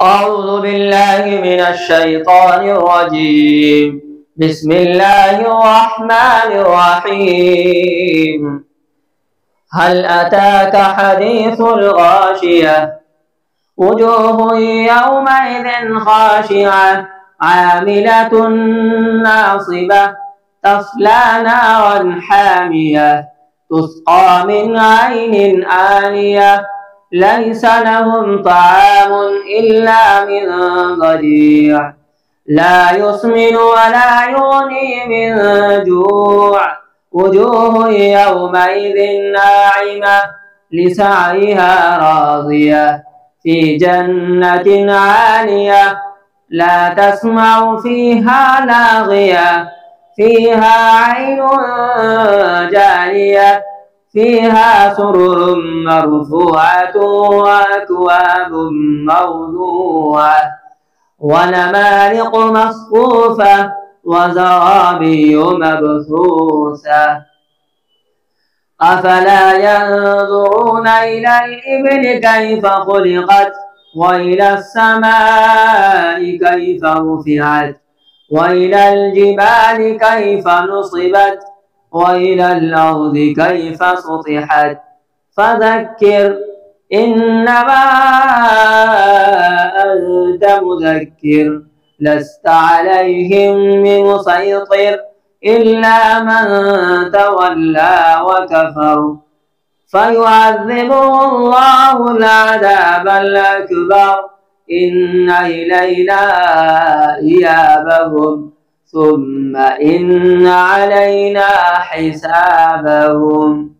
أعوذ بالله من الشيطان الرجيم. بسم الله الرحمن الرحيم. هل أتاك حديث الغاشية؟ وجوه يومئذ خاشعة عاملة ناصبة تصلى نارا حامية تسقى من عين آنية ليس لهم طعام إلا من ضريع لا يسمن ولا يغني من جوع وجوه يومئذ ناعمة لسعيها راضية في جنة عالية لا تسمع فيها لاغية فيها عين جارية فيها سرر مرفوعة وأكواب موضوعة ونمارق مصفوفة وزرابي مبثوثة أفلا ينظرون إلى الإبل كيف خلقت وإلى السماء كيف رفعت وإلى الجبال كيف نصبت وإلى الأرض كيف سطحت فذكر إنما أنت مذكر لست عليهم بمسيطر إلا من تولى وكفر فيعذبه الله العذاب الأكبر إن إلينا إيابهم ثم إن علينا حسابهم.